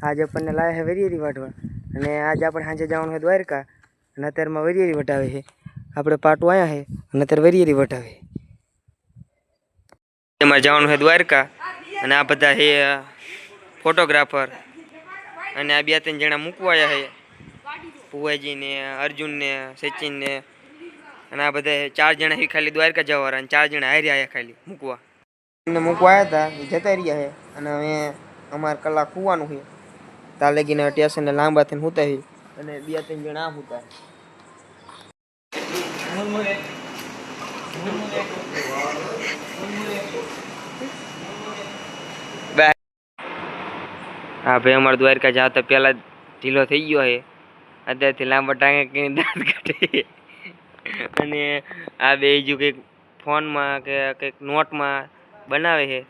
आज अपन लाया है वरियरी वाटवा અને આજ આપણે સાંજે જવાનું છે દ્વારકા અને અત્યારમાં વરિયરી વટાવે છે આપણે પાટું આયા છે અને અત્યારે વરિયરી વટાવે એમાં જવાનું છે દ્વારકા અને આ બધા છે ફોટોગ્રાફર અને આ 2-3 જણા મૂકવા આવ્યા છે પુવાજી ને અર્જુન ને સચિન ને અને આ બધા 4 જણા ખાલી દ્વારકા જવાવાળા અને 4 જણા હારી આયા ખાલી મૂકવા એમને મૂકવા આવ્યા હતા જતા રહ્યા છે અને હવે અમાર કલાક હોવાનું છે તા લગીને સ્ટેશન ને લાંબા થઈને હુતા છે અને 2-3 જણા આ હુતા હા ભાઈ અમાર દ્વારકા જાતા પહેલા ઢીલો થઈ ગયો છે અત્યારથી લાંબા ટાંગે કઈ દાંત કાઢે અને આ બે જો કંઈક ફોનમાં કે કંઈક નોટમાં બનાવે છે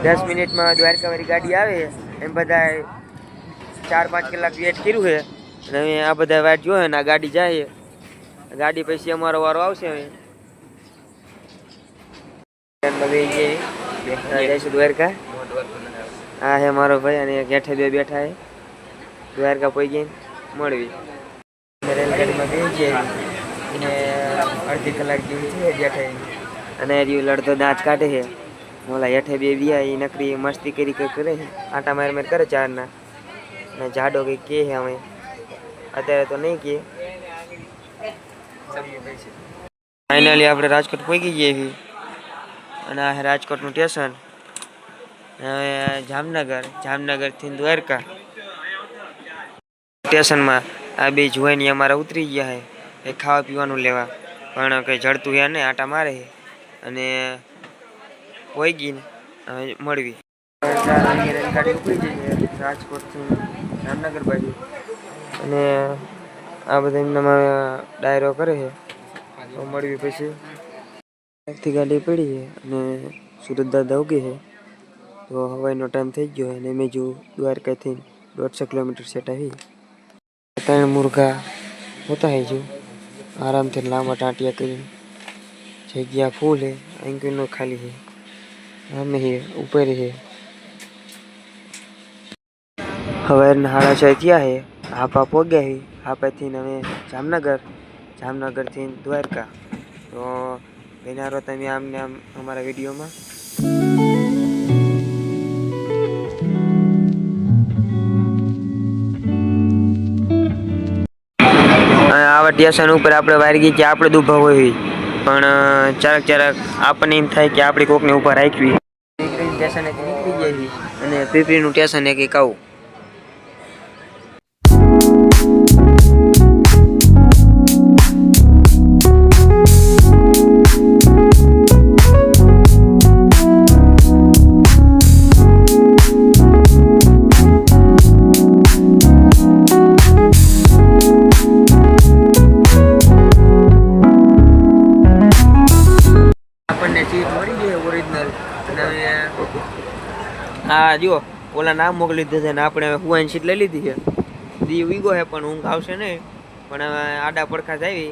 10 મિનિટમાં દ્વારકા વાળી ગાડી આવે એમ બધા 4-5 કલાક વેટ કર્યું છે અને હવે આ બધા વાટ જોવે ને આ ગાડી જાય ગાડી પછી અમારો વારો આવશે હવે જઈશું દ્વારકા આ હે મારો ભાઈ અને ગેઠે બે બેઠા છે દ્વારકા પહોંચી મળવી રેલગાડીમાં બેસી છે અને અડધી કલાક જેવી છે બેઠા અને હજી લડતો દાંત કાઢે છે ઓલા હેઠે બે બિયા એ નકરી મસ્તી કરી કંઈક કરે છે આટા માર કરે ચારના અને જાડો કંઈક કે છે અમે અત્યારે તો નહીં કે ફાઇનલી આપણે રાજકોટ પહોંચી જઈએ છીએ અને આ રાજકોટનું સ્ટેશન જામનગરથી દ્વારકા સ્ટેશનમાં આ બે જોઈને અમારા ઉતરી ગયા છે એ ખાવા પીવાનું લેવા પણ કંઈ જડતું યા નહીં આટા મારે છે અને હોઈ ગઈ ને હવે મળવી રેલગાડી ઉપડી જઈએ રાજકોટથી જામનગર બાજુ અને આ બધા એમનામાં ડાયરો કરે છે તો મળવી પછી એકથી ગાડી પડી છે અને સુરત દાદા ઉગી છે તો હવાઈનો ટાઈમ થઈ ગયો અને મેં જો દ્વારકાથી 150 કિલોમીટર સેટ આવી 3 મુર્ગા હોતા है जो આરામથી લાંબા ટાંટિયા કરીને જગ્યા ફૂલ है અહીં ખાલી है અમે હે ઉપર है હવે 6:30 થયા છે હાપા પહોંચ્યા છે હાપાથી હવે જામનગરથી દ્વારકા તો બેનારો તમે આમને આમ અમારા વિડીયોમાં આવા સ્ટેશન ઉપર આપણે વારગી કે આપણે જ ઊભા હોય પણ ચારક આપણને એમ થાય કે આપણે કોકને ઊભા રાખવી સ્ટેશનેથી નીકળી જાય અને પીપળીનું સ્ટેશન એક આવું સીટ મળી ગઈ ઓરિજિનલ અને આ જો ઓલા નામ મોકલી દીધા છે ને આપણે હુવાઈન સીટ લઈ લીધી છે દી વીગો છે પણ ઊંઘ આવશે નહીં પણ હવે આડા પડખા આવી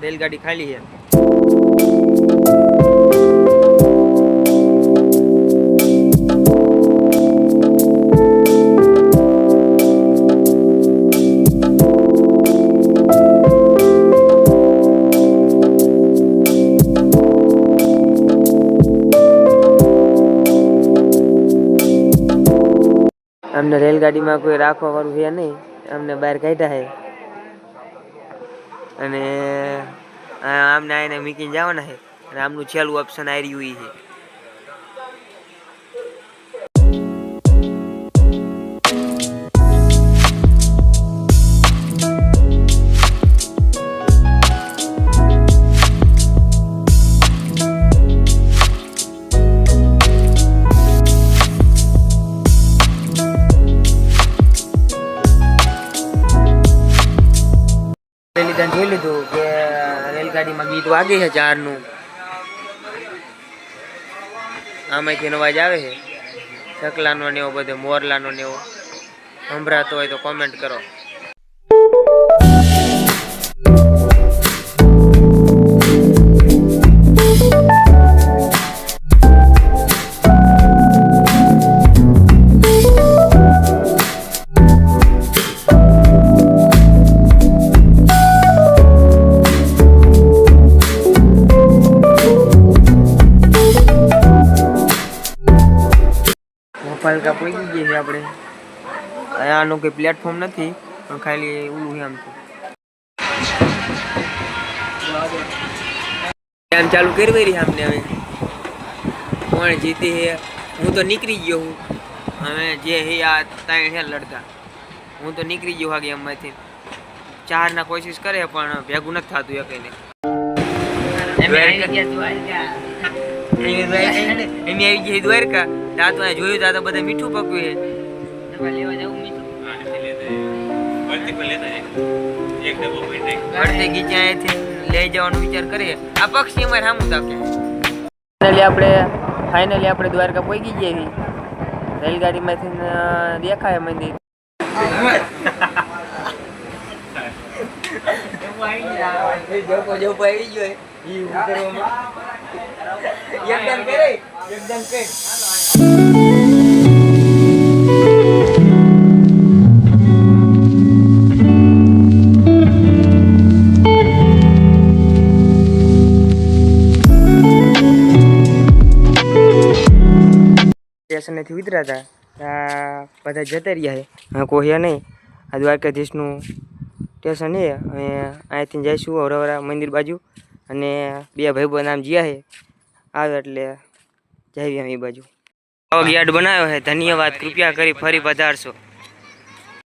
રેલગાડી ખાલી છે અમને રેલગાડીમાં કોઈ રાખવા વાળું છે નહીં અમને બહાર કાઢ્યા છે અને આમને આને મૂકીને જવાના છે અને આમનું છેલ્લું ઓપ્શન આવી રહ્યું છે જોઈ લીધું કે રેલગાડીમાં ગીત વાગે છે 4નું આમાંથી અવાજ આવે છે ચકલાનો ને એવો બધો મોરલાનો ને એવો સંભળાતો હોય તો કોમેન્ટ કરો પહોંચી ગયા છે આપણે. આનું કોઈ પ્લેટફોર્મ નથી પણ ખાલી ઓલું છે આમ આમ ચાલુ કરવી રહી અમને. હવે કોણ જીતે છે? હું તો નીકળી ગયો હું. હવે જે હે આ ત્રણ છે લડતા, હું તો નીકળી ગયો આ ગેમમાંથી. 4 ના કોશિશ કરે પણ ભેગું નથી થતું એકઈને. એમ આવી ગઈ દ્વારકા. રાત જોયું તા તો બધા મીઠું પકવ્યું છે. લઈ જવાનો વિચાર કરીએ. આ પક્ષી અમારે સામું તા ફાઇનલી આપણે દ્વારકા પહોંચી ગયા. રેલગાડીમાંથી દેખાય મંદિર. સ્ટેશનેથી ઉતર્યા હતા બધા જતા રહ્યા છે. હા કોહ્યા નહીં. આ દ્વારકાધીશનું સ્ટેશન છે. અને અહીંથી જઈશું અવરાવરા મંદિર બાજુ. અને 2 ભાઈબંધ નામ જ્યાં છે આવે એટલે જઈએ અમે એ બાજુ. યાર્ડ બનાવ્યો છે. ધન્યવાદ. કૃપયા કરી ફરી પધારશો.